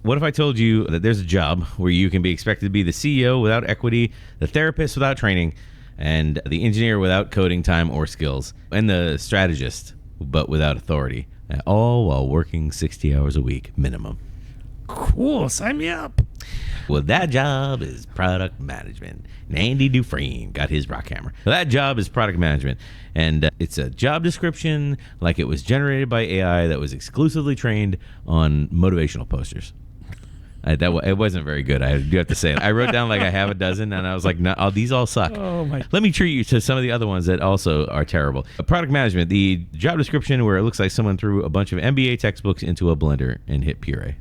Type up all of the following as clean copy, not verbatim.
What if I told you that there's a job where you can be expected to be the CEO without equity, the therapist without training, and the engineer without coding time or skills, and the strategist but without authority, all while working 60 hours a week minimum? Cool, sign me up. Well, that job is product management. And Andy Dufresne got his rock hammer. Well, that job is product management. And it's a job description like it was generated by AI that was exclusively trained on motivational posters. It wasn't very good. I do have to say it. I wrote down like I have a dozen, and I was like, no, these all suck. Oh my! Let me treat you to some of the other ones that also are terrible. Product management, the job description where it looks like someone threw a bunch of MBA textbooks into a blender and hit puree.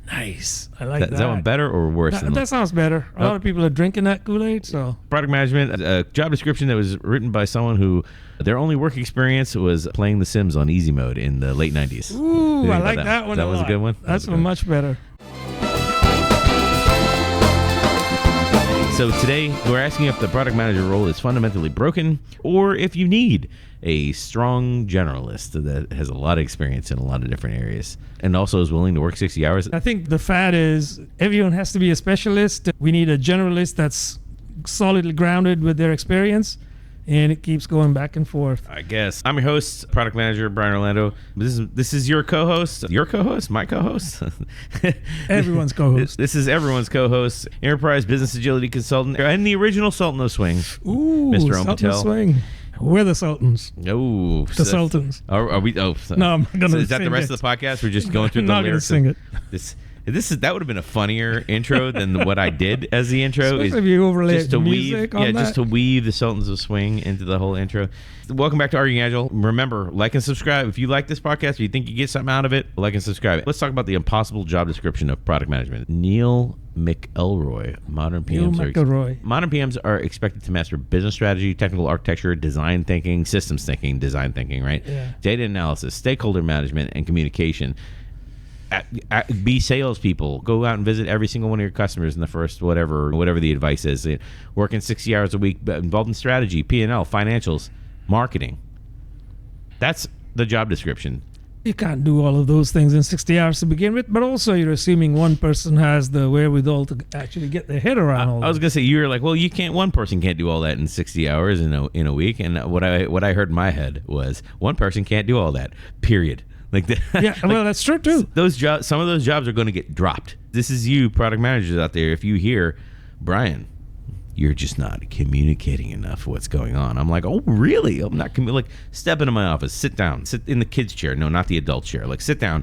Nice. I like that. Is that one better or worse? That sounds better. A lot of people are drinking that Kool-Aid. So product management, a job description that was written by someone who their only work experience was playing The Sims on easy mode in the late 90s. Ooh, I like that one. That was a good one? That's much better. So today, we're asking if the product manager role is fundamentally broken or if you need a strong generalist that has a lot of experience in a lot of different areas and also is willing to work 60 hours. I think the fad is everyone has to be a specialist. We need a generalist that's solidly grounded with their experience, and it keeps going back and forth. I guess. I'm your host, product manager Brian Orlando. This is your co-host. Your co-host? My co-host? Everyone's co-host. This is everyone's co-host, enterprise business agility consultant, and the original Sultan of Swing, Ooh, Mr. Om Sultan Patel. of Swing. We're the Sultans. No, the Sultans. Are we? Oh, no, I'm not going to. Is that the rest of the podcast? We're just going through the lyrics. I'm not going to sing it. That would have been a funnier intro than what I did as the intro. Especially if you overlay just to music on that. Just to weave the Sultans of Swing into the whole intro. Welcome back to Arguing Agile. Remember, like and subscribe. If you like this podcast or you think you get something out of it, like and subscribe. Let's talk about the impossible job description of product management. Neil McElroy. Modern PMs are expected to master business strategy, technical architecture, design thinking, systems thinking, design thinking, right? Yeah. Data analysis, stakeholder management, and communication. Be salespeople. Go out and visit every single one of your customers in the first whatever the advice is. Working 60 hours a week, involved in strategy, P&L, financials, marketing. That's the job description. You can't do all of those things in 60 hours to begin with, but also you're assuming one person has the wherewithal to actually get their head around all that. I was going to say, you're like, well, one person can't do all that in 60 hours in a week. And what I heard in my head was one person can't do all that, period. Well, that's true too. Some of those jobs are going to get dropped. This is you, product managers out there. If you hear, Brian, you're just not communicating enough what's going on. I'm like, oh, really? I'm not step into my office, sit down, sit in the kid's chair. No, not the adult chair. Sit down.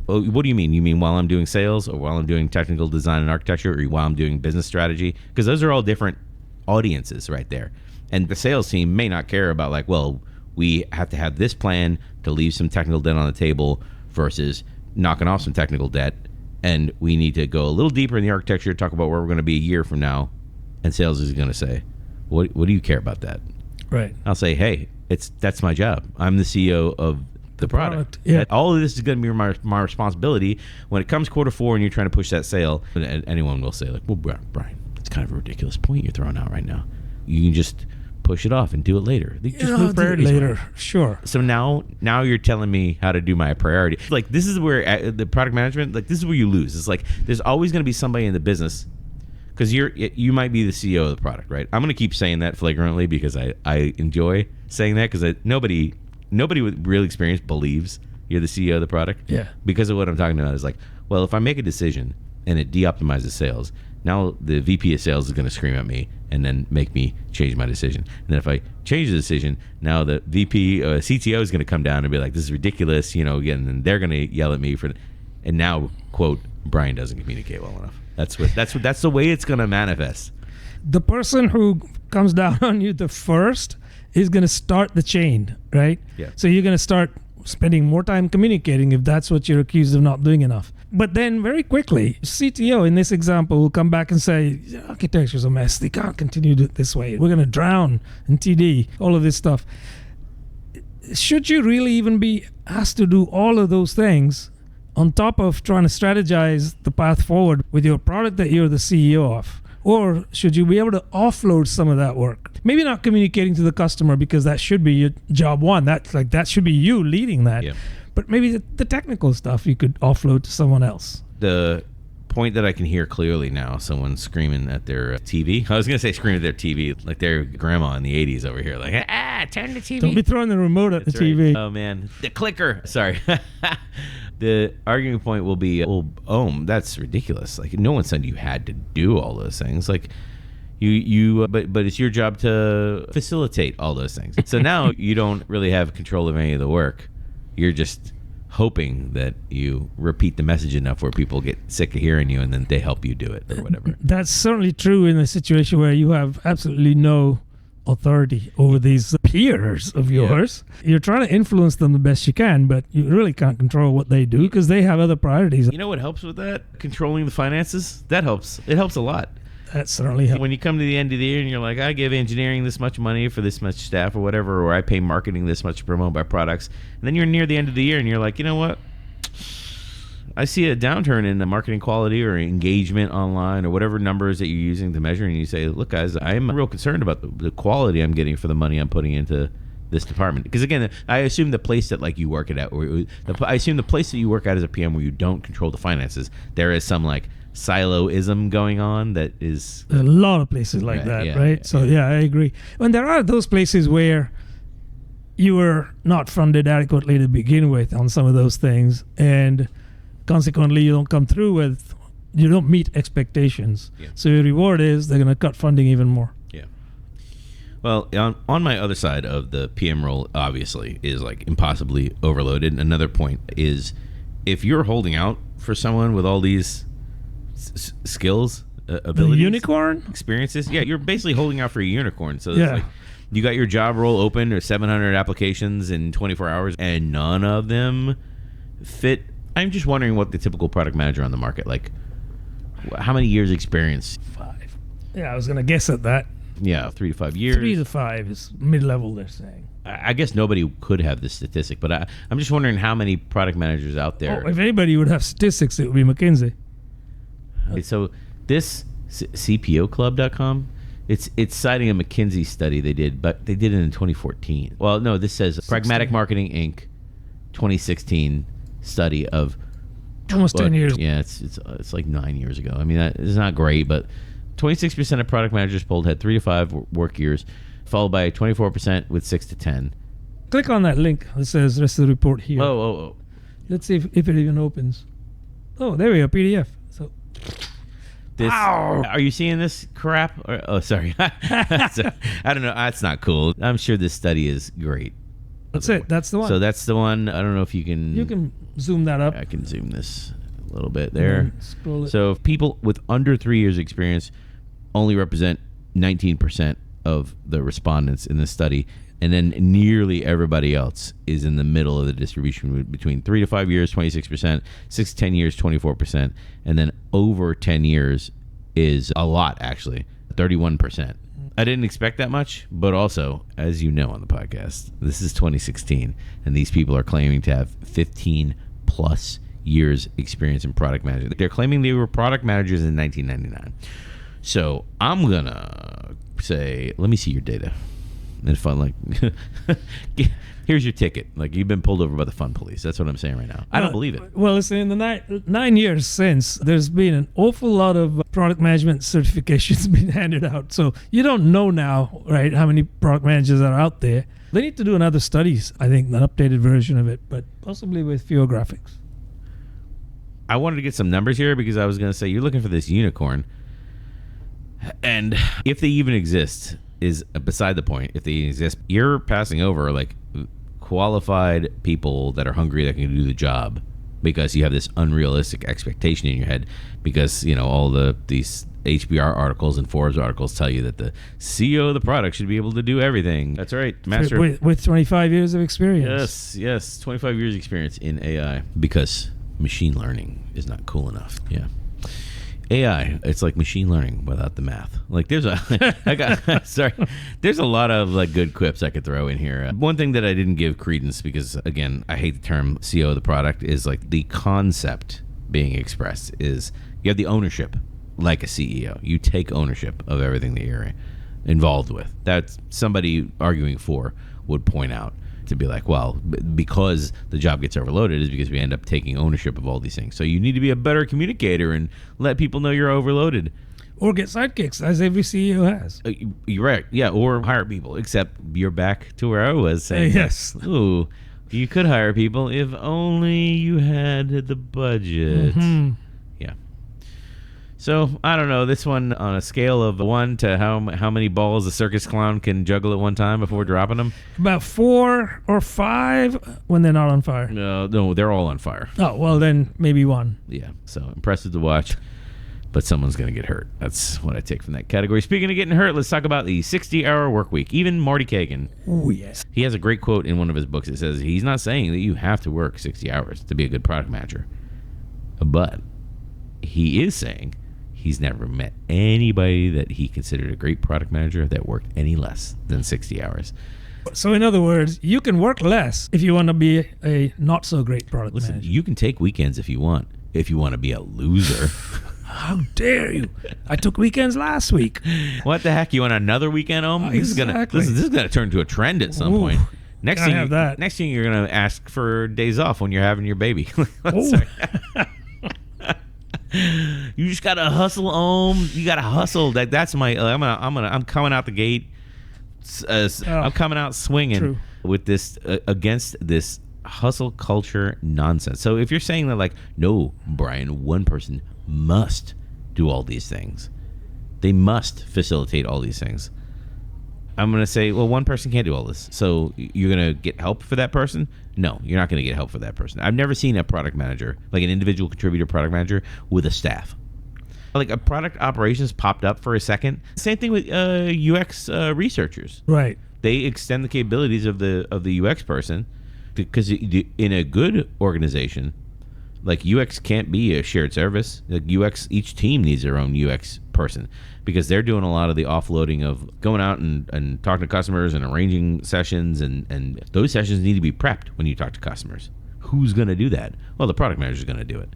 Well, what do you mean? You mean while I'm doing sales or while I'm doing technical design and architecture or while I'm doing business strategy? Because those are all different audiences right there. And the sales team may not care about we have to have this plan to leave some technical debt on the table versus knocking off some technical debt. And we need to go a little deeper in the architecture, talk about where we're going to be a year from now. And sales is going to say, what do you care about that? Right. I'll say, hey, that's my job. I'm the CEO of the product. Yeah. All of this is going to be my responsibility. When it comes Q4 and you're trying to push that sale, anyone will say, well, Brian, that's kind of a ridiculous point you're throwing out right now. You can just push it off and do it later. Just move priorities later. Sure. So now you're telling me how to do my priority. This is where the product management, this is where you lose. It's there's always going to be somebody in the business, because you might be the CEO of the product, right? I'm going to keep saying that flagrantly because I enjoy saying that, because nobody with real experience believes you're the CEO of the product. Yeah. Because of what I'm talking about is well, if I make a decision and it de-optimizes sales, now the VP of sales is going to scream at me and then make me change my decision. And then if I change the decision, now the VP CTO is going to come down and be like, this is ridiculous, again, and they're going to yell at me and now, quote, Brian doesn't communicate well enough. That's the way it's going to manifest. The person who comes down on you the first is going to start the chain, right? Yeah. So you're going to start spending more time communicating if that's what you're accused of not doing enough. But then very quickly, CTO in this example will come back and say, architecture's a mess. They can't continue this way. We're going to drown in TD, all of this stuff. Should you really even be asked to do all of those things on top of trying to strategize the path forward with your product that you're the CEO of? Or should you be able to offload some of that work? Maybe not communicating to the customer, because that should be your job one. That should be you leading that. Yeah. But maybe the technical stuff you could offload to someone else. The point that I can hear clearly now. Someone screaming at their TV. I was going to say screaming at their TV, like their grandma in the 80s over here. Like, turn the TV. Don't be throwing the remote at the TV. Right. Oh, man. The clicker. Sorry. The arguing point will be, that's ridiculous. Like, no one said you had to do all those things. Like, but it's your job to facilitate all those things. So now you don't really have control of any of the work. You're just hoping that you repeat the message enough where people get sick of hearing you and then they help you do it or whatever. That's certainly true in a situation where you have absolutely no authority over these peers of yours. Yeah. You're trying to influence them the best you can, but you really can't control what they do because they have other priorities. You know what helps with that? Controlling the finances. That helps. It helps a lot. That certainly helps. When you come to the end of the year and you're like, I give engineering this much money for this much staff or whatever, or I pay marketing this much to promote my products, and then you're near the end of the year and you're like, you know what? I see a downturn in the marketing quality or engagement online or whatever numbers that you're using to measure, and you say, look, guys, I'm real concerned about the quality I'm getting for the money I'm putting into this department. Because again, I assume the place that like you work at, I assume the place that you work at as a PM where you don't control the finances, there is some like siloism going on that is a lot of places like that, right? Yeah, so I agree. And there are those places where you were not funded adequately to begin with on some of those things, and consequently you don't meet expectations. Yeah. So your reward is they're going to cut funding even more. Yeah. Well, on my other side of the PM role, obviously, is like impossibly overloaded. Another point is if you're holding out for someone with all these skills, abilities, the unicorn experiences, you're basically holding out for a unicorn. So it's like you got your job role open, there's 700 applications in 24 hours, and none of them fit. I'm just wondering what the typical product manager on the market, like, how many years experience? 5. Yeah, I was gonna guess at that. Yeah, 3 to 5 years. 3 to 5 is mid-level, they're saying. I guess nobody could have this statistic, but I'm just wondering how many product managers out there. If anybody would have statistics, it would be McKinsey. Okay, so this CPOclub.com, it's citing a McKinsey study they did, but they did it in 2014. Well, no, this says 16. Pragmatic Marketing Inc. 2016 study of almost 10 years. Yeah, it's like 9 years ago. I mean, that is not great, but 26% of product managers polled had 3 to 5 work years, followed by 24% with 6 to 10. Click on that link. It says rest of the report here. Oh. Let's see if it even opens. Oh, there we go, PDF. So, are you seeing this crap? Sorry. I don't know. That's not cool. I'm sure this study is great. That's it. That's the one. So that's the one. I don't know if you can... You can zoom that up. I can zoom this a little bit there. Scroll it. So people with under 3 years experience only represent 19% of the respondents in this study. And then nearly everybody else is in the middle of the distribution between 3 to 5 years, 26%, 6 to 10 years, 24%. And then over 10 years is a lot, actually, 31%. I didn't expect that much, but also, as you know on the podcast, this is 2016, and these people are claiming to have 15 plus years experience in product management. They're claiming they were product managers in 1999. So I'm going to say, let me see your data. And fun, like, here's your ticket. Like, you've been pulled over by the fun police. That's what I'm saying right now. I don't believe it. Well, listen, in the 9 years since, there's been an awful lot of product management certifications being handed out. So you don't know now, right, how many product managers are out there. They need to do another studies, I think, an updated version of it, but possibly with fewer graphics. I wanted to get some numbers here because I was going to say, you're looking for this unicorn. And if they even exist is beside the point. If they exist, you're passing over like qualified people that are hungry that can do the job because you have this unrealistic expectation in your head because, you know, all these HBR articles and Forbes articles tell you that the CEO of the product should be able to do everything. That's right. Master with 25 years of experience. Yes. 25 years experience in AI because machine learning is not cool enough. Yeah. AI, it's like machine learning without the math. Like there's a lot of like good quips I could throw in here. One thing that I didn't give credence because again, I hate the term CEO of the product is like the concept being expressed is you have the ownership like a CEO. You take ownership of everything that you're involved with. That's somebody arguing for would point out. to be like, well, because the job gets overloaded is because we end up taking ownership of all these things. So you need to be a better communicator and let people know you're overloaded. Or get sidekicks, as every CEO has. You're right. Yeah, or hire people. Except you're back to where I was saying. Yes. Ooh, you could hire people if only you had the budget. Mhm. Yeah. So, I don't know. This one, on a scale of 1 to how many balls a circus clown can juggle at one time before dropping them? About 4 or 5 when they're not on fire. No, they're all on fire. Oh, well, then maybe 1. Yeah, so impressive to watch, but someone's going to get hurt. That's what I take from that category. Speaking of getting hurt, let's talk about the 60-hour work week. Even Marty Kagan. Oh, yes. He has a great quote in one of his books. It says, he's not saying that you have to work 60 hours to be a good product manager, but he is saying he's never met anybody that he considered a great product manager that worked any less than 60 hours. So in other words, you can work less if you want to be a not so great product Listen, manager. you can take weekends if you want to be a loser. How dare you? I took weekends last week. What the heck? You want another weekend home? Exactly. This is gonna turn into a trend at some point. Next thing you're gonna ask for days off when you're having your baby. You just gotta hustle home. You gotta hustle. That's my. I'm coming out the gate. I'm coming out swinging with this against this hustle culture nonsense. So if you're saying that, like, no, Brian, one person must do all these things, they must facilitate all these things, I'm going to say, well, one person can't do all this. So you're going to get help for that person? No, you're not going to get help for that person. I've never seen a product manager, like an individual contributor product manager, with a staff. Like a product operations popped up for a second. Same thing with UX researchers. Right. They extend the capabilities of the UX person, because in a good organization, like, UX can't be a shared service. Like, UX, each team needs their own UX person, because they're doing a lot of the offloading of going out and talking to customers and arranging sessions, and those sessions need to be prepped when you talk to customers. Who's going to do that? Well, the product manager is going to do it.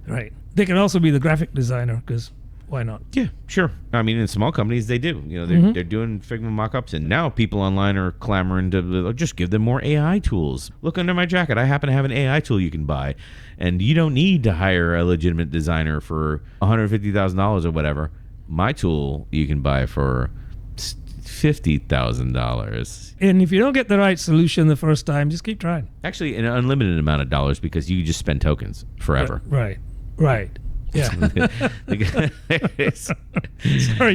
Right. They can also be the graphic designer, because why not? Yeah, sure. I mean, in small companies, they do. You know, they're doing Figma mock-ups, and now people online are clamoring to just give them more AI tools. Look under my jacket. I happen to have an AI tool you can buy, and you don't need to hire a legitimate designer for $150,000 or whatever. My tool you can buy for $50,000. And if you don't get the right solution the first time, just keep trying. Actually, an unlimited amount of dollars, because you just spend tokens forever. Right. Yeah. Sorry,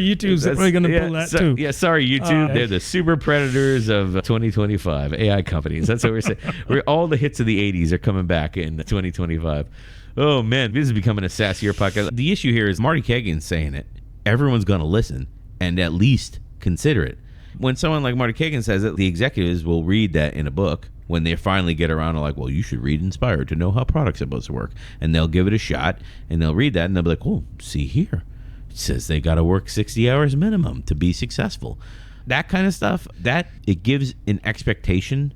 YouTube's probably going to pull that too. Yeah, sorry, YouTube. They're the super predators of 2025 AI companies. That's what we're saying. All the hits of the 80s are coming back in 2025. Oh, man, this is becoming a sassier podcast. The issue here is Marty Kagan's saying it. Everyone's going to listen and at least consider it. When someone like Marty Kagan says it, the executives will read that in a book when they finally get around to, like, well, you should read Inspired to know how products are supposed to work. And they'll give it a shot, and they'll read that, and they'll be like, well, see here. It says they got to work 60 hours minimum to be successful. That kind of stuff, that it gives an expectation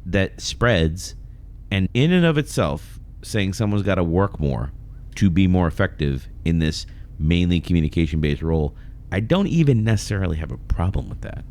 that spreads, and in and of itself, saying someone's got to work more to be more effective in this mainly communication-based role, I don't even necessarily have a problem with that.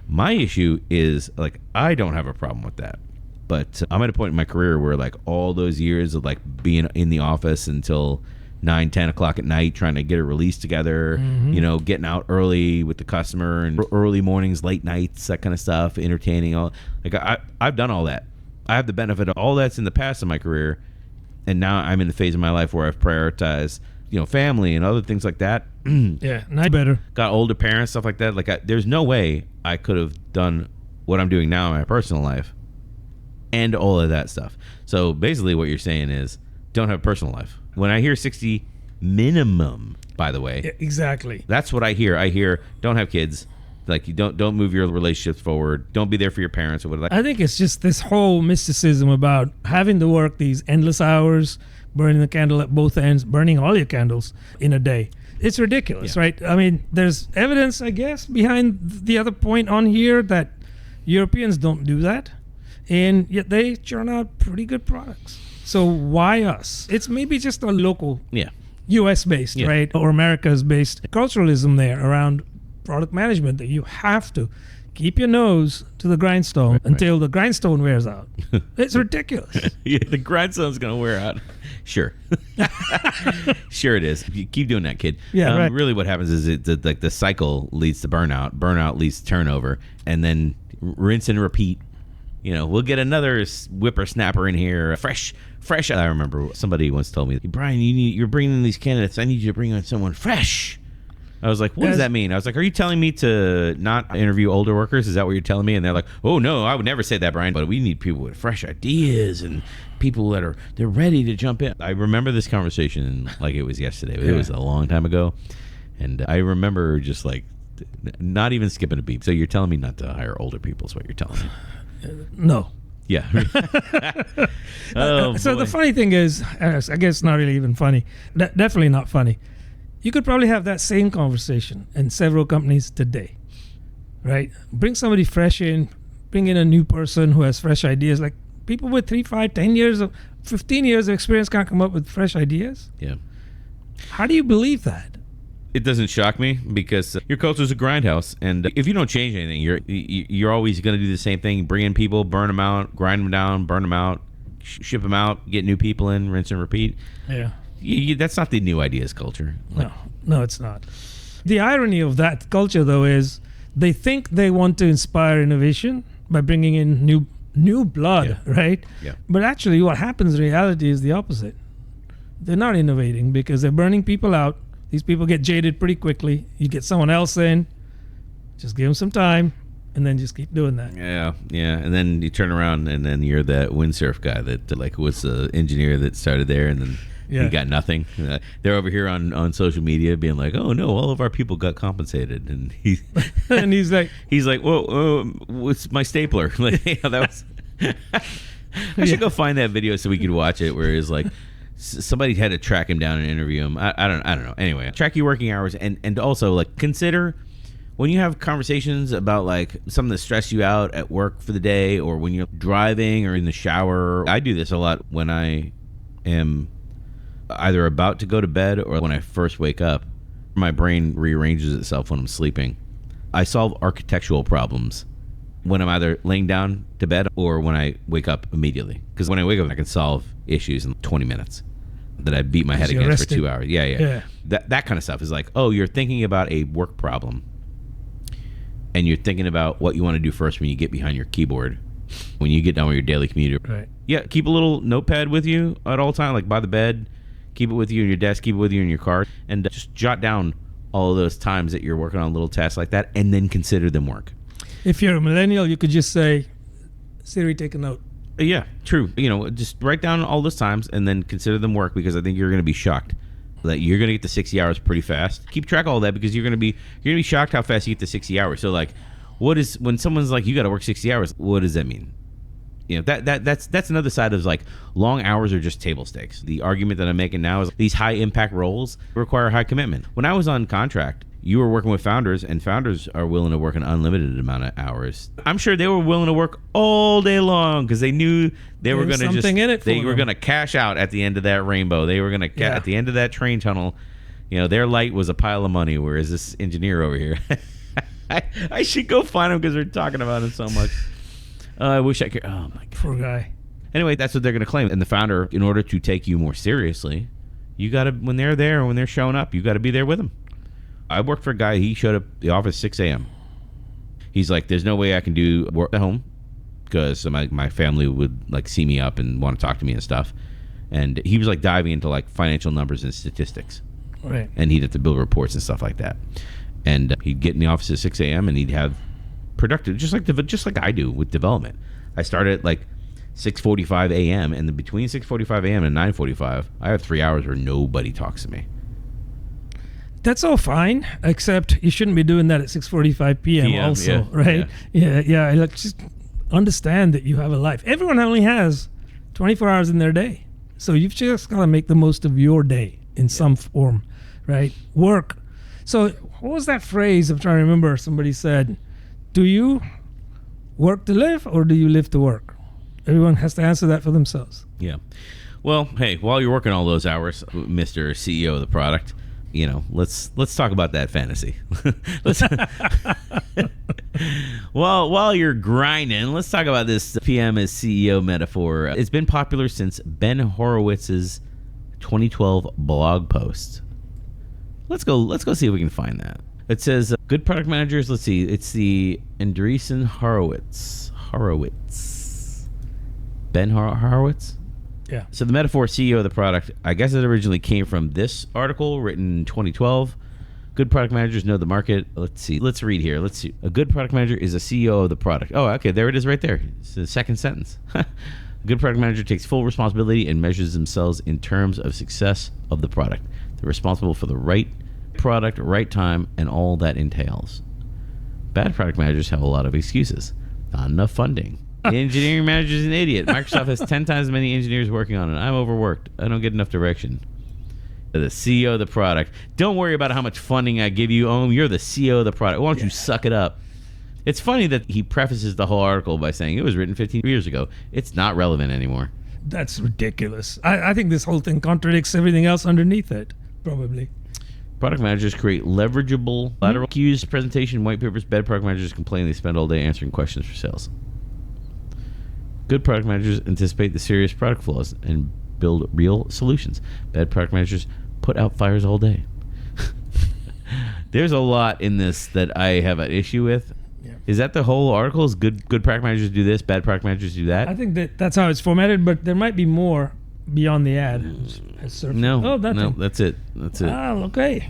My issue is, like, I don't have a problem with that, but I'm at a point in my career where, like, all those years of, like, being in the office until 9-10 o'clock at night trying to get a release together, you know, getting out early with the customer, and early mornings, late nights, that kind of stuff, entertaining, all, like, I've done all that. I have the benefit of all that's in the past of my career, and now I'm in the phase of my life where I've prioritized, you know, family and other things like that. Yeah, not better. Got older parents, stuff like that. Like, there's no way I could have done what I'm doing now in my personal life and all of that stuff. So basically what you're saying is, don't have a personal life. When I hear 60 minimum, by the way, Yeah, exactly. that's what I hear. I hear, don't have kids. Like, you don't move your relationships forward. Don't be there for your parents or whatever. I think it's just this whole mysticism about having to work these endless hours, burning the candle at both ends, burning all your candles in a day. It's ridiculous, right? I mean, there's evidence, I guess, behind the other point on here that Europeans don't do that, and yet they churn out pretty good products. So why us? It's maybe just a local, US based, right? Or America's based culturalism there around product management that you have to keep your nose to the grindstone until the grindstone wears out. It's ridiculous. Yeah, the grindstone's going to wear out. Sure. Sure it is. You keep doing that, kid. Yeah, right. Really what happens is like the cycle leads to burnout. Burnout leads to turnover. And then rinse and repeat. We'll get another whippersnapper in here. Fresh. I remember somebody once told me, Brian, you're bringing in these candidates. I need you to bring in someone fresh. I was like, what does that mean? I was like, are you telling me to not interview older workers? Is that what you're telling me? And they're like, oh, no, I would never say that, Brian. But we need people with fresh ideas and people that they're ready to jump in. I remember this conversation like it was yesterday. It was a long time ago. And I remember just like not even skipping a beat. So you're telling me not to hire older people is what you're telling me? No. Yeah. So the funny thing is, I guess not really even funny. Definitely not funny. You could probably have that same conversation in several companies today, right? Bring somebody fresh in, bring in a new person who has fresh ideas. Like people with 3, 5, 10 years, 15 years of experience can't come up with fresh ideas. Yeah. How do you believe that? It doesn't shock me because your culture is a grindhouse, and if you don't change anything, you're always going to do the same thing: bring in people, burn them out, grind them down, burn them out, ship them out, get new people in, rinse and repeat. Yeah. That's not the new ideas culture. No, it's not. The irony of that culture, though, is they think they want to inspire innovation by bringing in new blood, right? Yeah. But actually, what happens in reality is the opposite. They're not innovating because they're burning people out. These people get jaded pretty quickly. You get someone else in, just give them some time, and then just keep doing that. Yeah. And then you turn around, and then you're that windsurf guy that like was the engineer that started there, and then he got nothing. They're over here on social media being like, "Oh no, all of our people got compensated," and he's like, "Well, what's my stapler?" Like, that was. I should go find that video so we could watch it. Where it's like somebody had to track him down and interview him. I don't know. Anyway, track your working hours and also like consider when you have conversations about like something that stress you out at work for the day, or when you're driving or in the shower. I do this a lot when I am either about to go to bed or when I first wake up. My brain rearranges itself when I'm sleeping. I solve architectural problems when I'm either laying down to bed or when I wake up immediately. Because when I wake up, I can solve issues in 20 minutes that I beat my head against for 2 hours. Yeah. That kind of stuff is like, oh, you're thinking about a work problem and you're thinking about what you want to do first when you get behind your keyboard, when you get done with your daily commute. Right. Yeah, keep a little notepad with you at all time, like by the bed. Keep it with you in your desk, keep it with you in your car, and just jot down all of those times that you're working on little tasks like that, and then consider them work. If you're a millennial, you could just say, Siri, take a note. Yeah, true. Just write down all those times and then consider them work, because I think you're going to be shocked that you're going to get to 60 hours pretty fast. Keep track of all that, because you're going to be shocked how fast you get to 60 hours. So like, when someone's like, you got to work 60 hours, what does that mean? That's another side of like long hours are just table stakes. The argument that I'm making now is these high impact roles require high commitment. When I was on contract, you were working with founders, and founders are willing to work an unlimited amount of hours. I'm sure they were willing to work all day long because they knew they were going to they were going to cash out at the end of that rainbow. They were going to at the end of that train tunnel. Their light was a pile of money, whereas this engineer over here, I should go find him because we're talking about him so much. I wish I could. Oh my God. Poor guy. Anyway, that's what they're going to claim. And the founder, in order to take you more seriously, you got to, when they're there, when they're showing up, you got to be there with them. I worked for a guy, he showed up at the office 6 a.m. He's like, there's no way I can do work at home because my family would like see me up and want to talk to me and stuff. And he was like diving into like financial numbers and statistics. Right. And he'd have to build reports and stuff like that. And he'd get in the office at 6 a.m. and he'd have productive, just like I do with development. I start at like 6:45 a.m. and then between 6:45 a.m. and 9:45, I have 3 hours where nobody talks to me. That's all fine, except you shouldn't be doing that at 6:45 p.m. also, right? Yeah. Like, just understand that you have a life. Everyone only has 24 hours in their day, so you've just got to make the most of your day in some form, right? Work. So what was that phrase? I'm trying to remember. Somebody said, do you work to live or do you live to work? Everyone has to answer that for themselves. Yeah. Well, hey, while you're working all those hours, Mr. CEO of the product, let's talk about that fantasy. let's while you're grinding, let's talk about this PM as CEO metaphor. It's been popular since Ben Horowitz's 2012 blog post. Let's go see if we can find that. It says good product managers. Let's see. It's the Andreessen Horowitz. Ben Horowitz. Yeah. So the metaphor CEO of the product, I guess it originally came from this article written in 2012. Good product managers know the market. Let's see. Let's read here. Let's see. A good product manager is a CEO of the product. Oh, okay. There it is right there. It's the second sentence. A good product manager takes full responsibility and measures themselves in terms of success of the product. They're responsible for the right product, right time, and all that entails. Bad product managers have a lot of excuses. Not enough funding. The engineering manager is an idiot. Microsoft has 10 times as many engineers working on it. I'm overworked. I don't get enough direction. The CEO of the product. Don't worry about how much funding I give you, Ohm. You're the CEO of the product. Why don't you suck it up? It's funny that he prefaces the whole article by saying it was written 15 years ago. It's not relevant anymore. That's ridiculous. I think this whole thing contradicts everything else underneath it, probably. Product managers create leverageable lateral cues, presentation, white papers. Bad product managers complain they spend all day answering questions for sales. Good product managers anticipate the serious product flaws and build real solutions. Bad product managers put out fires all day. There's a lot in this that I have an issue with. Yeah. Is that the whole article? Is good product managers do this, bad product managers do that? I think that's how it's formatted, but there might be more beyond the ad. No, that's it. Oh, okay.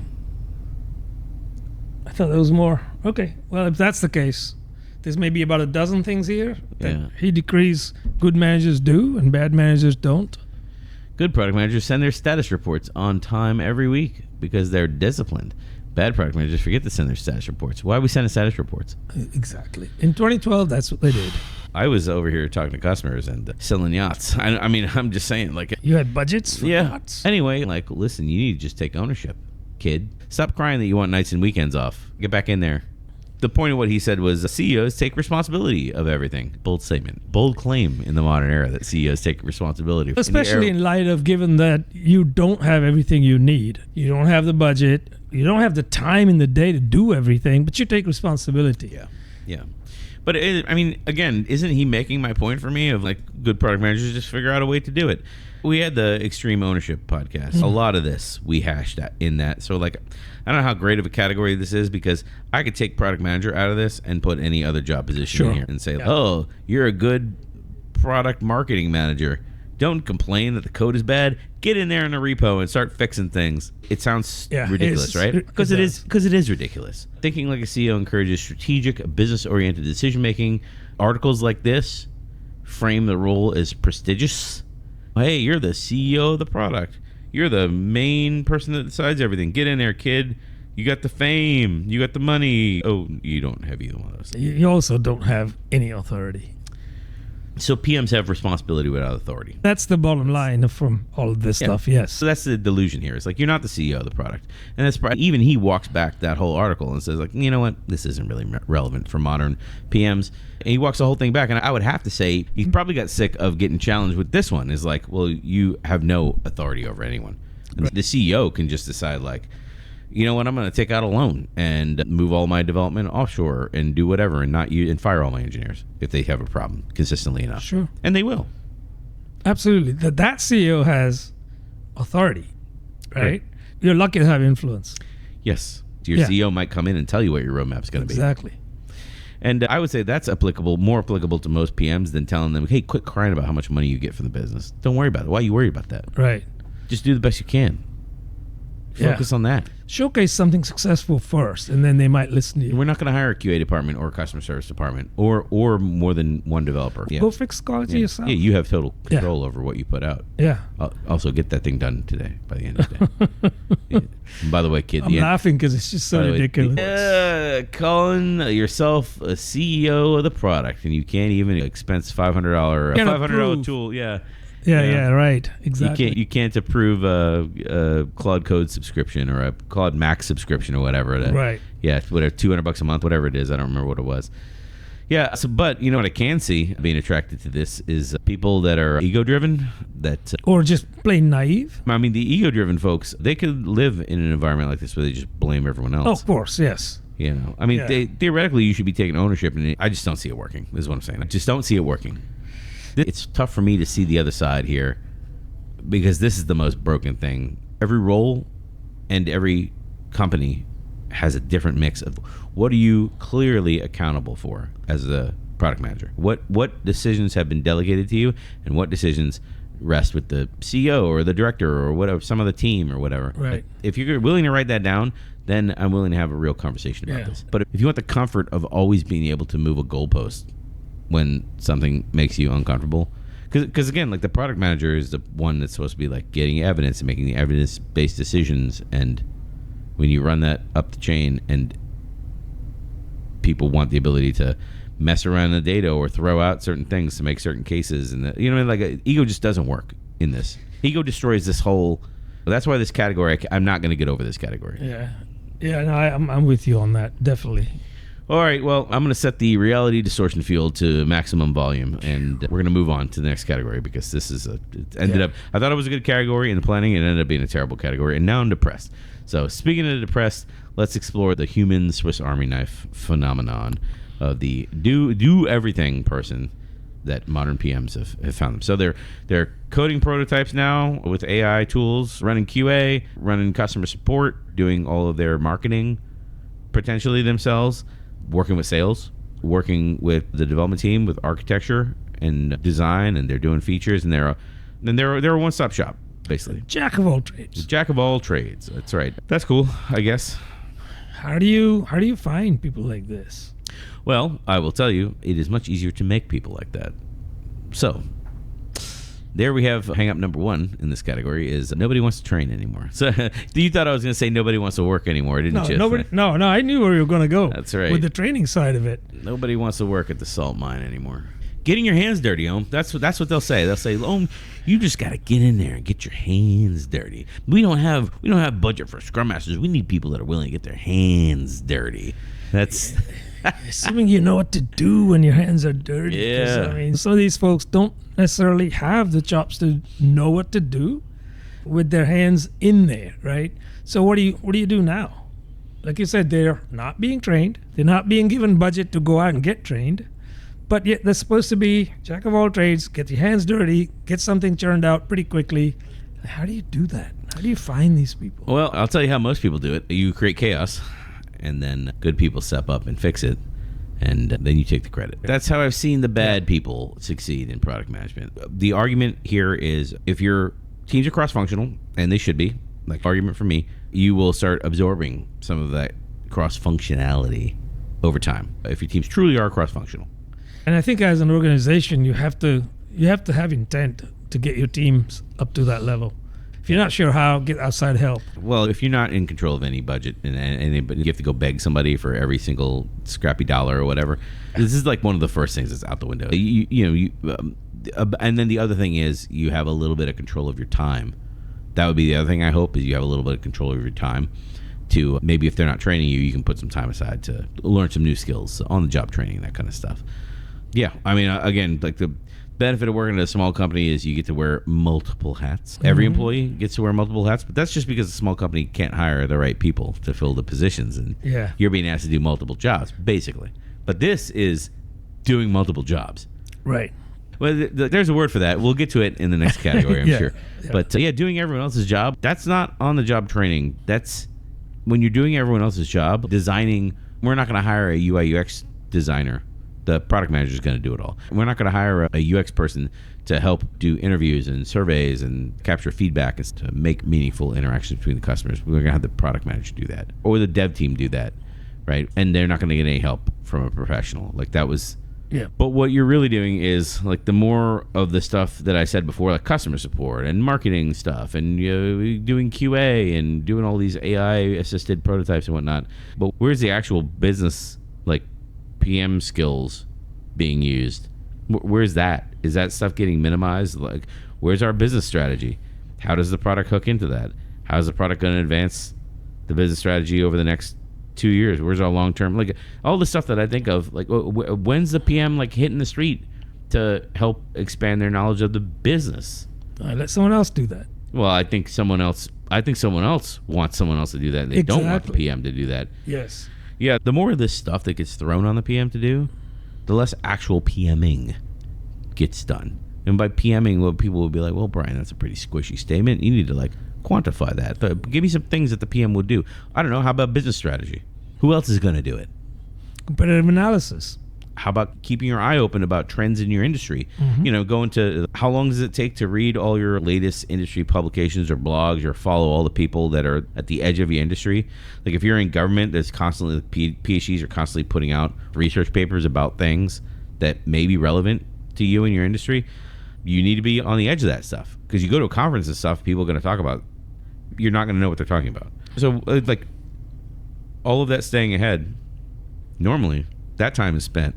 I thought there was more. Okay, well, if that's the case, there's maybe about a dozen things here that he decrees good managers do and bad managers don't. Good product managers send their status reports on time every week because they're disciplined. Bad product managers forget to send their status reports. Why are we sending status reports? Exactly. In 2012, that's what they did. I was over here talking to customers and selling yachts. I mean, I'm just saying, like... You had budgets for yachts? Anyway, like, listen, you need to just take ownership, kid. Stop crying that you want nights and weekends off. Get back in there. The point of what he said was CEOs take responsibility of everything. Bold statement. Bold claim in the modern era that CEOs take responsibility. Especially in light of given that you don't have everything you need. You don't have the budget. You don't have the time in the day to do everything, but you take responsibility. Yeah. But, again, isn't he making my point for me of, like, good product managers just figure out a way to do it? We had the Extreme Ownership podcast. A lot of this we hashed in that. So, like, I don't know how great of a category this is because I could take product manager out of this and put any other job position in here and say, oh, you're a good product marketing manager. Don't complain that the code is bad. Get in there in the repo and start fixing things. It sounds ridiculous, right? Because it is ridiculous. Thinking like a CEO encourages strategic, business-oriented decision-making. Articles like this frame the role as prestigious. Hey, you're the CEO of the product. You're the main person that decides everything. Get in there, kid. You got the fame. You got the money. Oh, you don't have either one of those. You also don't have any authority. So PMs have responsibility without authority. That's the bottom line from all of this stuff, yes. So that's the delusion here. It's like you're not the CEO of the product. And that's even he walks back that whole article and says, like, you know what? This isn't really relevant for modern PMs. And he walks the whole thing back. And I would have to say he probably got sick of getting challenged with this one. Is like, well, you have no authority over anyone. And the CEO can just decide, like, you know what, I'm going to take out a loan and move all my development offshore and do whatever and fire all my engineers if they have a problem consistently enough. Sure. And they will. Absolutely. That CEO has authority, right? You're lucky to have influence. Yes. Your CEO might come in and tell you what your roadmap's going to be. Exactly. And I would say that's more applicable to most PMs than telling them, hey, quit crying about how much money you get from the business. Don't worry about it. Why are you worried about that? Right. Just do the best you can. Focus on that. Showcase something successful first, and then they might listen to you. We're not going to hire a QA department or a customer service department or more than one developer. Go fix quality yourself. Yeah, you have total control over what you put out. Yeah. Also, get that thing done today by the end of the day. And by the way, kid, I'm laughing because it's just so ridiculous. Calling yourself a CEO of the product, and you can't even expense $500 tool. Yeah, right. Exactly. You can't approve a Claude Code subscription or a Claude Max subscription or whatever. Right. Yeah, whatever, $200 a month, whatever it is. I don't remember what it was. Yeah, but you know what I can see being attracted to this is people that are ego-driven, that Or just plain naive. I mean, the ego-driven folks, they could live in an environment like this where they just blame everyone else. Oh, of course, yes. You know, I mean, theoretically, you should be taking ownership, and I just don't see it working. Is what I'm saying. I just don't see it working. It's tough for me to see the other side here because this is the most broken thing. Every role and every company has a different mix of what are you clearly accountable for as a product manager. What decisions have been delegated to you, and what decisions rest with the CEO or the director or whatever, some of the team or whatever. Right. If you're willing to write that down, then I'm willing to have a real conversation about this. But if you want the comfort of always being able to move a goalpost when something makes you uncomfortable, because again, like the product manager is the one that's supposed to be like getting evidence and making the evidence-based decisions, and when you run that up the chain and people want the ability to mess around the data or throw out certain things to make certain cases, and you know, like ego just doesn't work in this. Ego destroys this whole. That's why this category, I'm not going to get over this category. No, I'm with you on that, definitely. All right, well, I'm going to set the reality distortion field to maximum volume, and we're going to move on to the next category because this is it ended up. I thought it was a good category in the planning, and it ended up being a terrible category, and now I'm depressed. So speaking of depressed, let's explore the human Swiss Army knife phenomenon of the do everything person that modern PMs have found them. So they're coding prototypes now with AI tools, running QA, running customer support, doing all of their marketing potentially themselves, working with sales, working with the development team with architecture and design, and they're doing features, and they're a one-stop shop. Basically, Jack of all trades. Jack of all trades. That's right. That's cool, I guess. How do you find people like this? Well, I will tell you, it is much easier to make people like that. So, there we have hang up number one in this category is nobody wants to train anymore. So, you thought I was going to say nobody wants to work anymore, didn't you? No, I knew where you were going to go. That's right. With the training side of it. Nobody wants to work at the salt mine anymore. Getting your hands dirty, that's what they'll say. They'll say, you just got to get in there and get your hands dirty. We don't have budget for scrum masters. We need people that are willing to get their hands dirty. That's assuming you know what to do when your hands are dirty. Yeah. I mean, some of these folks don't necessarily have the chops to know what to do with their hands in there, right? So what do you do now? Like you said, they're not being trained. They're not being given budget to go out and get trained. But yet they're supposed to be jack of all trades, get your hands dirty, get something churned out pretty quickly. How do you do that? How do you find these people? Well, I'll tell you how most people do it. You create chaos, and then good people step up and fix it, and then you take the credit. That's how I've seen the bad people succeed in product management. The argument here is if your teams are cross-functional, and they should be, like argument for me, you will start absorbing some of that cross-functionality over time. If your teams truly are cross-functional. And I think as an organization, you have to have intent to get your teams up to that level. If you're not sure how, get outside help. Well, if you're not in control of any budget and you have to go beg somebody for every single scrappy dollar or whatever, this is like one of the first things that's out the window. And then the other thing is you have a little bit of control of your time. That would be the other thing I hope is you have a little bit of control of your time to maybe if they're not training you, you can put some time aside to learn some new skills, on-the-job training, that kind of stuff. Yeah, I mean, again, like the benefit of working at a small company is you get to wear multiple hats. Mm-hmm. Every employee gets to wear multiple hats, but that's just because a small company can't hire the right people to fill the positions, and you're being asked to do multiple jobs, basically. But this is doing multiple jobs. Right. Well, there's a word for that. We'll get to it in the next category, I'm sure. Yeah. But doing everyone else's job, that's not on-the-job training. That's when you're doing everyone else's job, designing. We're not going to hire a UI UX designer. The product manager is going to do it all. We're not going to hire a UX person to help do interviews and surveys and capture feedback and to make meaningful interactions between the customers. We're going to have the product manager do that, or the dev team do that, right? And they're not going to get any help from a professional. Like that was. Yeah. But what you're really doing is like the more of the stuff that I said before, like customer support and marketing stuff, and doing QA and doing all these AI assisted prototypes and whatnot. But where's the actual business like PM skills being used? Where's that? Is that stuff getting minimized? Like, where's our business strategy? How does the product hook into that? How is the product going to advance the business strategy over the next 2 years? Where's our long term? Like all the stuff that I think of, like when's the PM like hitting the street to help expand their knowledge of the business? Let someone else do that. Well, I think someone else wants someone else to do that. And they don't want the PM to do that. Yes. Yeah, the more of this stuff that gets thrown on the PM to do, the less actual PMing gets done. And by PMing, what people will be like, well, Brian, that's a pretty squishy statement. You need to like quantify that. Give me some things that the PM would do. I don't know. How about business strategy? Who else is going to do it? Competitive analysis. How about keeping your eye open about trends in your industry? Going to how long does it take to read all your latest industry publications or blogs or follow all the people that are at the edge of your industry? Like if you're in government, there's constantly PhDs are constantly putting out research papers about things that may be relevant to you in your industry. You need to be on the edge of that stuff because you go to a conference and stuff, people are going to talk about. You're not going to know what they're talking about. So like all of that staying ahead, normally that time is spent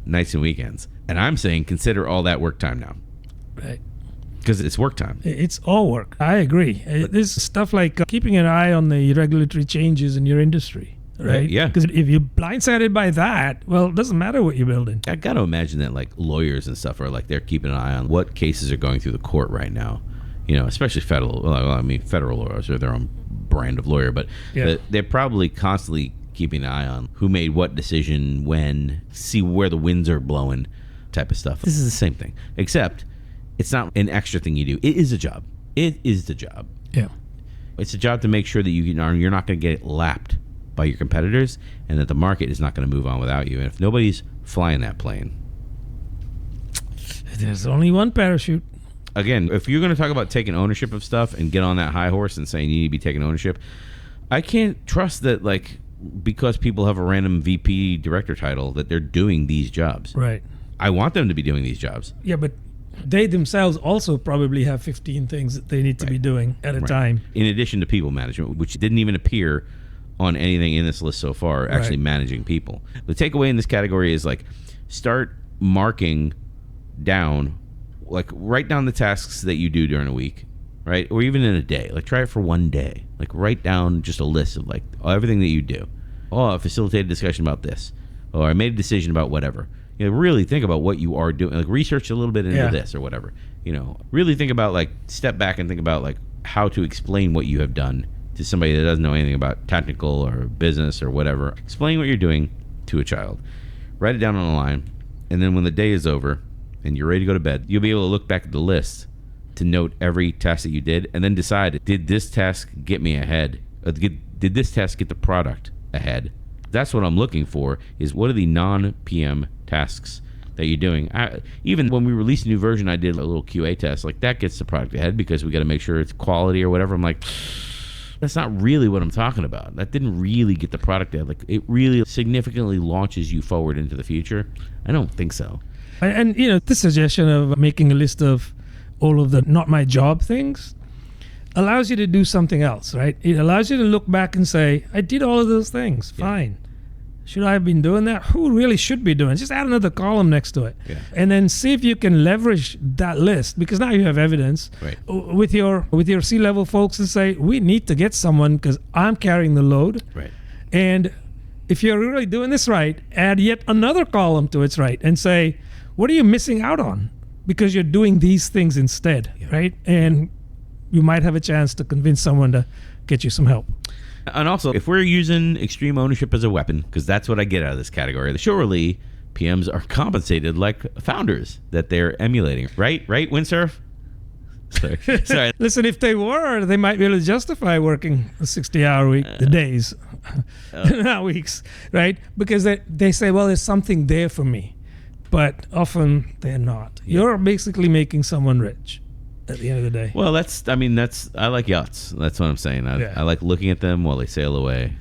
nights and weekends. And I'm saying consider all that work time now. Right. Because it's work time. It's all work. I agree. There's stuff like keeping an eye on the regulatory changes in your industry. Right? Yeah. Because if you're blindsided by that, well, it doesn't matter what you're building. I got to imagine that like lawyers and stuff are like they're keeping an eye on what cases are going through the court right now. Especially federal. Well, I mean, federal lawyers are their own brand of lawyer, but they're probably constantly keeping an eye on who made what decision when, see where the winds are blowing type of stuff. This is the same thing, except it's not an extra thing you do. It is a job. It is the job. Yeah. It's a job to make sure that you're not going to get lapped by your competitors and that the market is not going to move on without you. And if nobody's flying that plane. There's only one parachute. Again, if you're going to talk about taking ownership of stuff and get on that high horse and saying you need to be taking ownership, I can't trust that like because people have a random VP director title that they're doing these jobs. Right. I want them to be doing these jobs. Yeah, but they themselves also probably have 15 things that they need to be doing at a time. In addition to people management, which didn't even appear on anything in this list so far, actually managing people. The takeaway in this category is like start marking down, like write down the tasks that you do during a week, right? Or even in a day. Like try it for one day. Like write down just a list of like everything that you do. Oh, I facilitated a discussion about this. Or I made a decision about whatever. Really think about what you are doing. Like research a little bit into this or whatever. Really think about like step back and think about like how to explain what you have done to somebody that doesn't know anything about technical or business or whatever. Explain what you're doing to a child. Write it down on a line, and then when the day is over and you're ready to go to bed, you'll be able to look back at the list to note every task that you did and then decide, did this task get me ahead? Did this task get the product ahead? That's what I'm looking for, is what are the non-PM tasks that you're doing. Even when we released a new version, I did a little QA test. Like that gets the product ahead because we got to make sure it's quality or whatever. I'm like, that's not really what I'm talking about. That didn't really get the product ahead. Like it really significantly launches you forward into the future. I don't think so. And this suggestion of making a list of all of the not my job things allows you to do something else, right? It allows you to look back and say, I did all of those things. Fine. Should I have been doing that? Who really should be doing it? Just add another column next to it. Yeah. And then see if you can leverage that list, because now you have evidence with your C-level folks and say, we need to get someone because I'm carrying the load. Right. And if you're really doing this right, add yet another column to its right and say, what are you missing out on? Because you're doing these things instead, right? And you might have a chance to convince someone to get you some help. And also, if we're using extreme ownership as a weapon, because that's what I get out of this category, surely PMs are compensated like founders that they're emulating. Right, Windsurf? Sorry. Listen, if they were, they might be able to justify working a 60-hour week, the days, not weeks, right? Because they say, well, there's something there for me. But often they're not. You're basically making someone rich at the end of the day. Well, I like yachts. That's what I'm saying. I like looking at them while they sail away.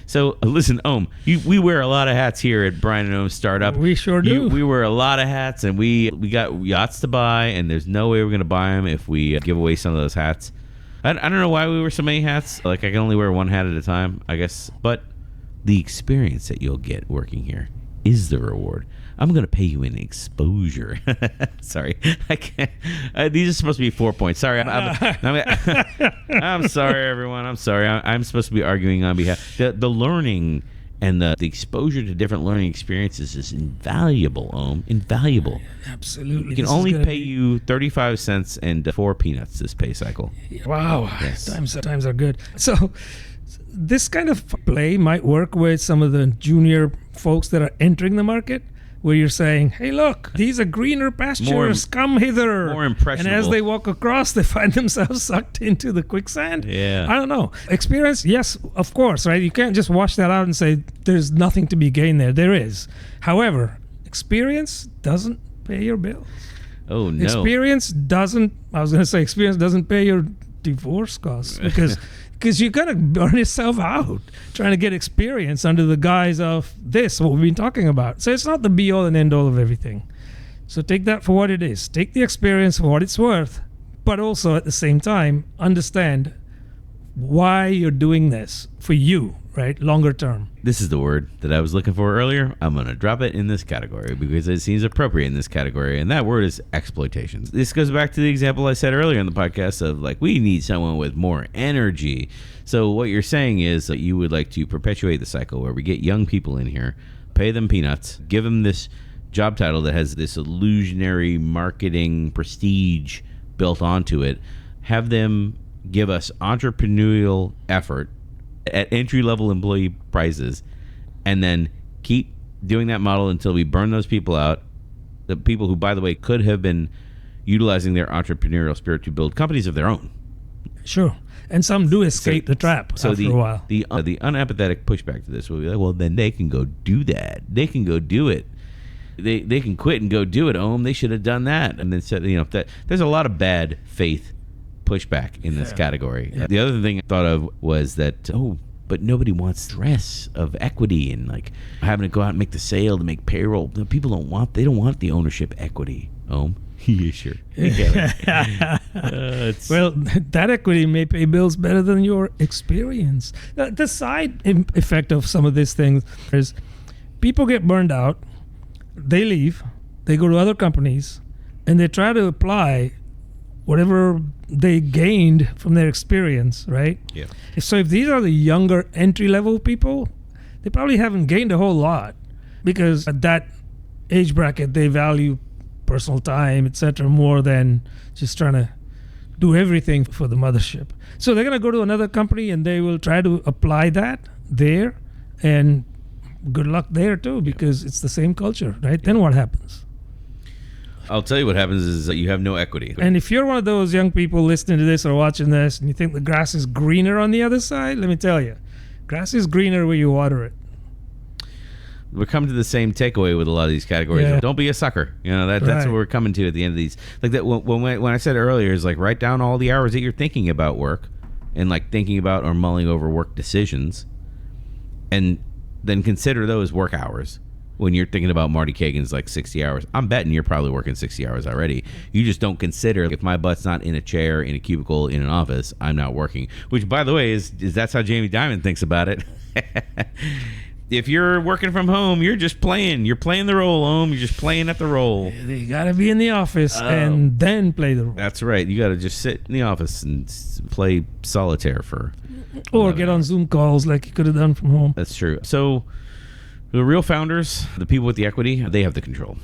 So listen, we wear a lot of hats here at Brian and Ohm Startup. We sure do. We wear a lot of hats, and we got yachts to buy, and there's no way we're going to buy them if we give away some of those hats. I don't know why we wear so many hats. Like I can only wear one hat at a time, I guess. But the experience that you'll get working here is the reward. I'm going to pay you in exposure. Sorry, I can't. These are supposed to be 4 points. Sorry, I'm sorry, everyone. I'm sorry. I'm supposed to be arguing on behalf. The learning and the exposure to different learning experiences is invaluable. Invaluable. Absolutely. We can only pay you 35 cents and 4 peanuts this pay cycle. Wow. Yes. Times are good. So this kind of play might work with some of the junior folks that are entering the market, where you're saying, hey, look, these are greener pastures, come hither. More impressionable. And as they walk across, they find themselves sucked into the quicksand. Yeah. I don't know. Experience, yes, of course, right? You can't just wash that out and say there's nothing to be gained there. There is. However, experience doesn't pay your bills. Oh, no. Experience doesn't pay your divorce costs, because you're going to burn yourself out trying to get experience under the guise of this, what we've been talking about. So it's not the be-all and end-all of everything. So take that for what it is. Take the experience for what it's worth, but also at the same time, understand why you're doing this for you, right? Longer term. This is the word that I was looking for earlier. I'm going to drop it in this category because it seems appropriate in this category, and that word is exploitation. This goes back to the example I said earlier in the podcast of, like, we need someone with more energy. So what you're saying is that you would like to perpetuate the cycle where we get young people in here, pay them peanuts, give them this job title that has this illusionary marketing prestige built onto it, have them give us entrepreneurial effort at entry-level employee prices, and then keep doing that model until we burn those people out. The people who, by the way, could have been utilizing their entrepreneurial spirit to build companies of their own. Sure. And some do escape the trap after a while. The unempathetic pushback to this will be like, well, then they can go do that. They can go do it. They can quit and go do it. They should have done that. And then said, that there's a lot of bad faith pushback in this category. Yeah. The other thing I thought of was that, but nobody wants stress of equity and like having to go out and make the sale to make payroll. People don't want the ownership equity. Yeah, sure. Well, that equity may pay bills better than your experience. The side effect of some of these things is people get burned out, they leave, they go to other companies, and they try to apply whatever they gained from their experience, right? Yeah. So if these are the younger entry-level people, they probably haven't gained a whole lot, because at that age bracket, they value personal time, etc., more than just trying to do everything for the mothership. So they're going to go to another company and they will try to apply that there, and good luck there too, because it's the same culture, right? Then what happens? I'll tell you what happens is that you have no equity. And if you're one of those young people listening to this or watching this and you think the grass is greener on the other side, let me tell you, grass is greener where you water it. We're coming to the same takeaway with a lot of these categories. Yeah. Don't be a sucker. That's what we're coming to at the end of these. Like that when I said earlier is like, write down all the hours that you're thinking about work and like thinking about or mulling over work decisions, and then consider those work hours. When you're thinking about Marty Kagan's like 60 hours, I'm betting you're probably working 60 hours already. You just don't consider, if my butt's not in a chair, in a cubicle, in an office, I'm not working. Which, by the way, is that's how Jamie Dimon thinks about it. If you're working from home, you're just playing. You're playing the role, You're just playing at the role. You got to be in the office and then play the role. That's right. You got to just sit in the office and play solitaire for... Or get on Zoom calls like you could have done from home. That's true. So... the real founders, the people with the equity, they have the control.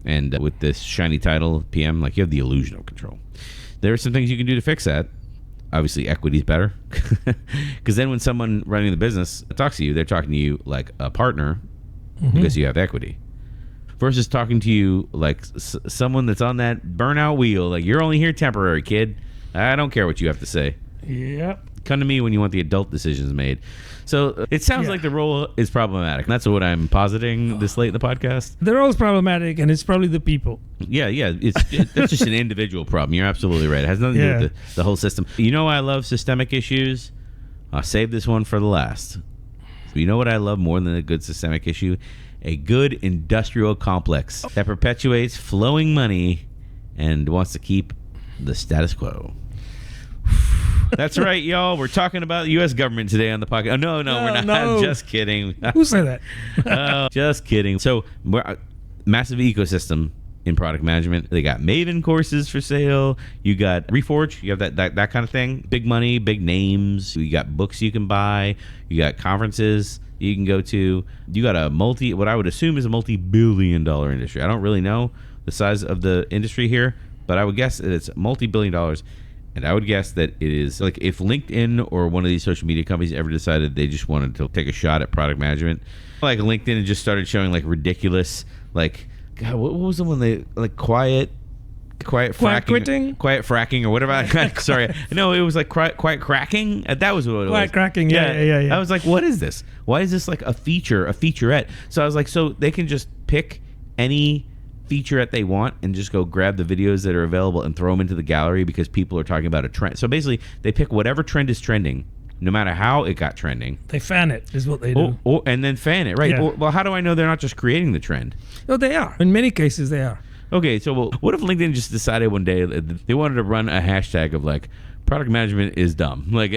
And with this shiny title, PM, like, you have the illusion of control. There are some things you can do to fix that. Obviously, equity is better. Because then when someone running the business talks to you, they're talking to you like a partner because you have equity. Versus talking to you like someone that's on that burnout wheel. Like, you're only here temporary, kid. I don't care what you have to say. Yep. Come to me when you want the adult decisions made. So it sounds like the role is problematic. That's what I'm positing this late in the podcast. The role is problematic, and it's probably the people. Yeah. That's just an individual problem. You're absolutely right. It has nothing to do with the whole system. You know why I love systemic issues? I'll save this one for the last. You know what I love more than a good systemic issue? A good industrial complex that perpetuates flowing money and wants to keep the status quo. That's right, y'all. We're talking about the U.S. government today on the podcast. Oh, no, we're not. No. Just kidding. Who said that? Just kidding. So, massive ecosystem in product management. They got Maven courses for sale. You got Reforge. You have that kind of thing. Big money, big names. You got books you can buy. You got conferences you can go to. You got what I would assume is a multi-billion-dollar industry. I don't really know the size of the industry here, but I would guess that it's multi-billion dollars. And I would guess that it is like if LinkedIn or one of these social media companies ever decided they just wanted to take a shot at product management, like LinkedIn and just started showing like ridiculous, like, God, what was the one they like quiet fracking or whatever. Sorry, no, it was like quiet cracking. That was what it was. Quiet cracking. Yeah. I was like, what is this? Why is this like a featurette? So I was like, so they can just pick any featurette they want and just go grab the videos that are available and throw them into the gallery because people are talking about a trend. So basically, they pick whatever trend is trending, no matter how it got trending. They fan it, is what they do. And then fan it, right? Yeah. Well, how do I know they're not just creating the trend? No, they are. In many cases, they are. Okay, so what if LinkedIn just decided one day that they wanted to run a hashtag of like product management is dumb, like,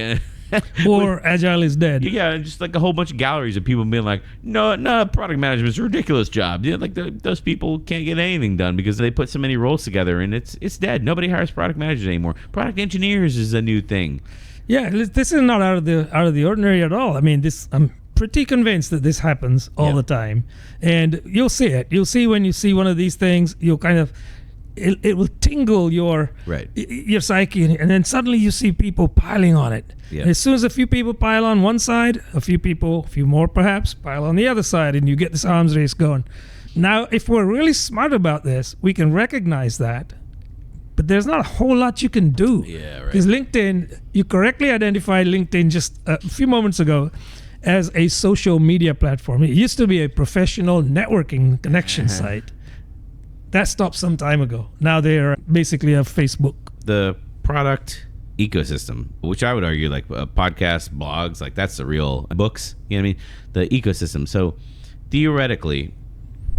or Agile is dead. Yeah, just like a whole bunch of galleries of people being like, no, product management's a ridiculous job. Yeah, like those people can't get anything done because they put so many roles together and it's dead. Nobody hires product managers anymore. Product engineers is a new thing. Yeah, this is not out of the ordinary at all. I mean, I'm pretty convinced that this happens all the time, and you'll see it. You'll see when you see one of these things, you'll kind of it will tingle your psyche, and then suddenly you see people piling on it. Yeah. And as soon as a few people pile on one side, a few more perhaps, pile on the other side, and you get this arms race going. Now, if we're really smart about this, we can recognize that. But there's not a whole lot you can do. Yeah, right. Because LinkedIn, you correctly identified LinkedIn just a few moments ago as a social media platform. It used to be a professional networking connection site. That stopped some time ago. Now they're basically a Facebook. The product ecosystem, which I would argue like podcasts, blogs, like that's the real books. You know what I mean? The ecosystem. So theoretically,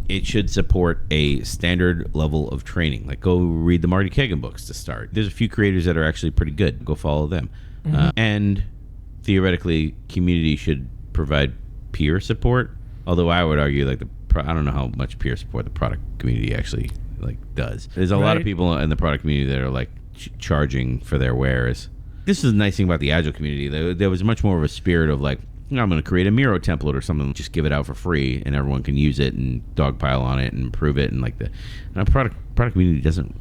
it should support a standard level of training. Like go read the Marty Kagan books to start. There's a few creators that are actually pretty good. Go follow them. And theoretically, community should provide peer support. Although I would argue like I don't know how much peer support the product community actually like does. There's a lot of people in the product community that are like charging for their wares. This is the nice thing about the Agile community. There was much more of a spirit of like, I'm going to create a Miro template or something, just give it out for free, and everyone can use it and dogpile on it and improve it. And like the product community doesn't.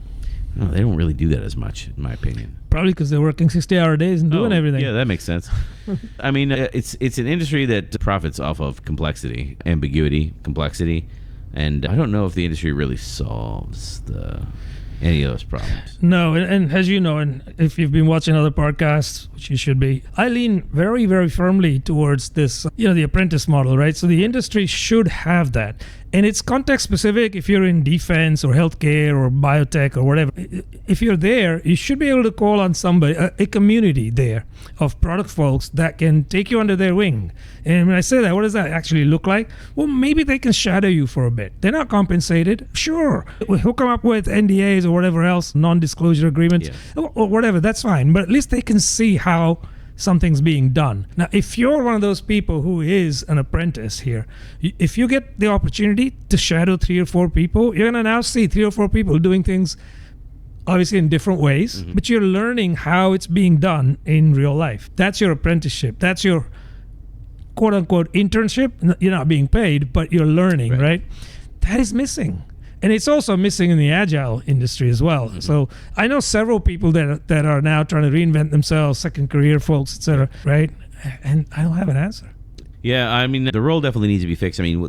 No, they don't really do that as much, in my opinion. Probably because they're working 60-hour days and doing everything. Yeah, that makes sense. I mean, it's an industry that profits off of complexity, ambiguity, complexity, and I don't know if the industry really solves any of those problems. No, and as you know, and if you've been watching other podcasts, which you should be, I lean very, very firmly towards this, the apprentice model, right? So the industry should have that. And it's context specific. If you're in defense or healthcare or biotech or whatever, if you're there, you should be able to call on somebody, a community there of product folks that can take you under their wing. And when I say that, what does that actually look like? Well, maybe they can shadow you for a bit. They're not compensated. Sure. We'll come up with NDAs or whatever else, non-disclosure agreements or whatever. That's fine. But at least they can see how something's being done. Now, if you're one of those people who is an apprentice here, if you get the opportunity to shadow 3 or 4 people, you're going to now see 3 or 4 people doing things obviously in different ways, but you're learning how it's being done in real life. That's your apprenticeship. That's your quote unquote internship. You're not being paid, but you're learning, right? That is missing. And it's also missing in the Agile industry as well. So I know several people that are now trying to reinvent themselves, second career folks, etc., right? And I don't have an answer. Yeah, I mean, the role definitely needs to be fixed. I mean,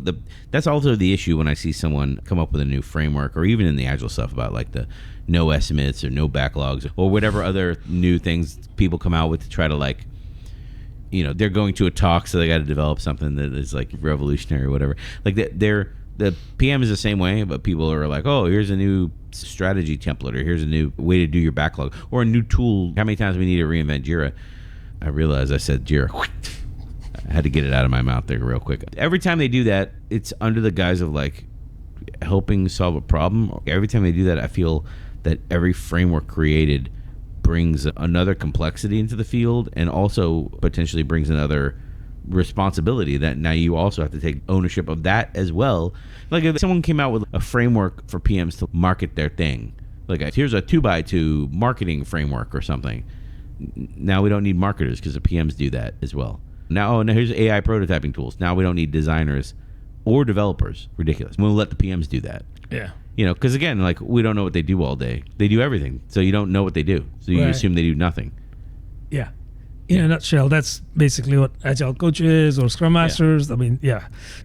that's also the issue when I see someone come up with a new framework, or even in the Agile stuff about like the no estimates or no backlogs or whatever other new things people come out with to try to like, they're going to a talk, so they got to develop something that is like revolutionary or whatever. Like the PM is the same way, but people are like, oh, here's a new strategy template, or here's a new way to do your backlog, or a new tool. How many times we need to reinvent Jira? I realized I said Jira. I had to get it out of my mouth there real quick. Every time they do that, it's under the guise of like helping solve a problem. Every time they do that, I feel that every framework created brings another complexity into the field, and also potentially brings another responsibility that now you also have to take ownership of that as well. Like if someone came out with a framework for PMs to market their thing, like here's a 2x2 marketing framework or something. Now we don't need marketers because the PMs do that as well. Now here's AI prototyping tools. Now we don't need designers or developers. Ridiculous. We'll let the PMs do that. Yeah. Because again, like we don't know what they do all day. They do everything, so you don't know what they do. So you assume they do nothing. Yeah. In a nutshell, that's basically what Agile coaches or Scrum Masters. I mean,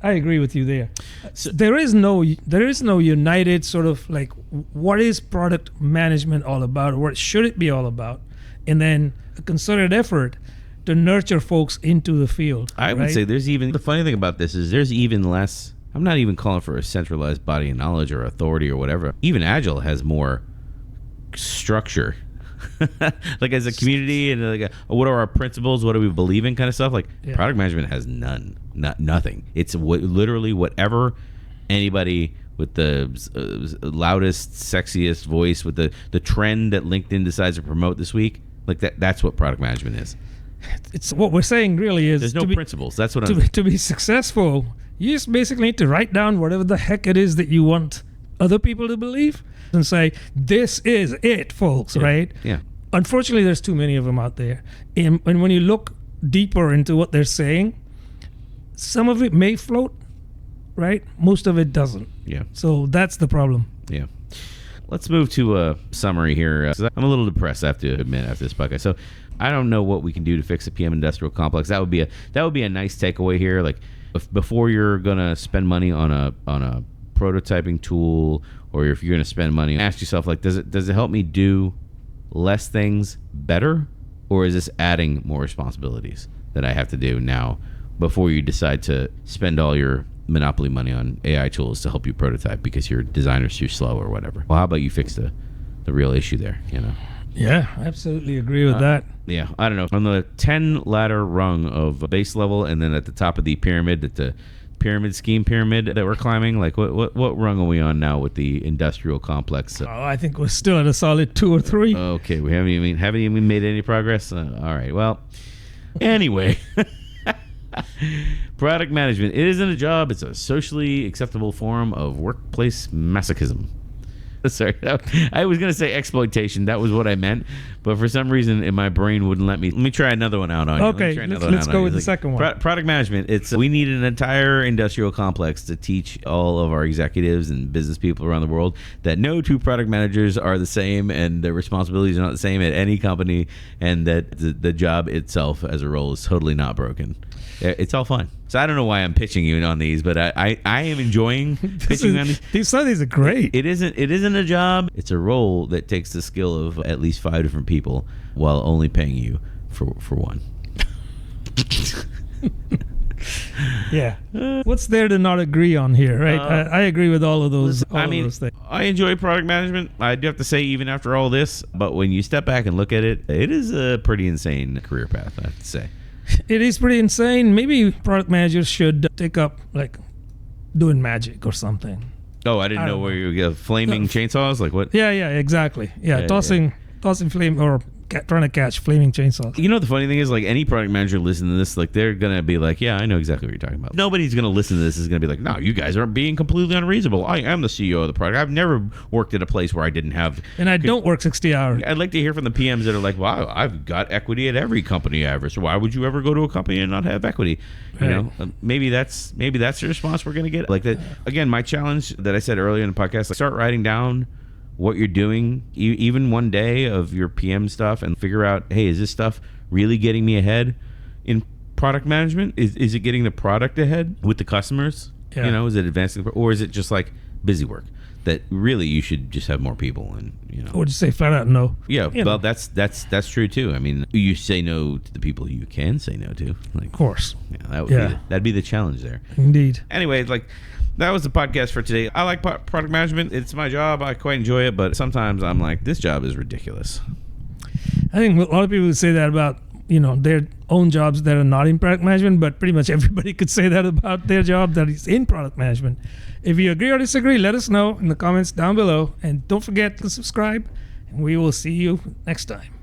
I agree with you there. So there is no united sort of like what is product management all about? What should it be all about? And then a concerted effort to nurture folks into the field. I would say there's even, the funny thing about this is there's even less, I'm not even calling for a centralized body of knowledge or authority or whatever. Even Agile has more structure. Like as a community and like what are our principles, what do we believe in kind of stuff. Like product management has nothing. It's literally whatever anybody with the loudest, sexiest voice with the trend that LinkedIn decides to promote this week. Like that's what product management is. It's what we're saying really is there's no principles. That's what to be successful. You just basically need to write down whatever the heck it is that you want other people to believe and say, this is it, folks, right? Yeah. Unfortunately, there's too many of them out there. And when you look deeper into what they're saying, some of it may float, right? Most of it doesn't. Yeah. So that's the problem. Yeah. Let's move to a summary here. I'm a little depressed, I have to admit, after this podcast. So I don't know what we can do to fix the PM industrial complex. That would be a nice takeaway here. Like before you're gonna spend money on a prototyping tool, or if you're going to spend money, ask yourself, like, does it help me do less things better, or is this adding more responsibilities that I have to do now before you decide to spend all your monopoly money on AI tools to help you prototype because your designer's too slow or whatever? Well, how about you fix the real issue there, Yeah, I absolutely agree with that. Yeah, I don't know. On the 10 ladder rung of base level, and then at the top of the pyramid, at the pyramid that we're climbing, like what rung are we on now with the industrial complex? I think we're still at a solid 2 or 3. Okay, we haven't even made any progress. All right, well, anyway. Product management, it isn't a job, it's a socially acceptable form of workplace masochism. Sorry, I was going to say exploitation. That was what I meant. But for some reason, in my brain wouldn't let me. Let me try another one out on you. Okay, let's go with the second one. Product management. We need an entire industrial complex to teach all of our executives and business people around the world that no two product managers are the same and their responsibilities are not the same at any company, and that the job itself as a role is totally not broken. It's all fun. So I don't know why I'm pitching you on these, but I am enjoying pitching on these. These are great. It isn't a job. It's a role that takes the skill of at least 5 different people while only paying you for one. Yeah. What's there to not agree on here, right? I agree with all of those. Those things. I enjoy product management. I do have to say, even after all this, but when you step back and look at it, it is a pretty insane career path, I have to say. It is pretty insane. Maybe product managers should take up like doing magic or something. Oh, I didn't know where you get flaming chainsaws. Like what? Yeah, exactly. Yeah, tossing flame or trying to catch flaming chainsaws. You know, the funny thing is, like, any product manager listening to this, like, they're gonna be like, yeah, I know exactly what you're talking about. Nobody's gonna listen to this is gonna be like, no, you guys are being completely unreasonable. I am the CEO of the product. I've never worked at a place where I didn't have, and I don't work 60 hours. I'd like to hear from the PMs that are like, wow, I've got equity at every company ever, so why would you ever go to a company and not have equity? You know, maybe that's the response we're gonna get. Like that again. My challenge that I said earlier in the podcast, like, start writing down what you're doing, even one day of your PM stuff, and figure out, hey, is this stuff really getting me ahead in product management? Is it getting the product ahead with the customers? Yeah. You know, is it advancing, or is it just like busy work that really you should just have more people and, you know? Or just say flat out no. Yeah, well, that's true too. I mean, you say no to the people you can say no to. Like, of course. Yeah, that'd be the challenge there. Indeed. Anyway, like, that was the podcast for today. I like product management. It's my job. I quite enjoy it, but sometimes I'm like, this job is ridiculous. I think a lot of people would say that about, you know, their own jobs that are not in product management, but pretty much everybody could say that about their job that is in product management. If you agree or disagree, let us know in the comments down below. And don't forget to subscribe, and we will see you next time.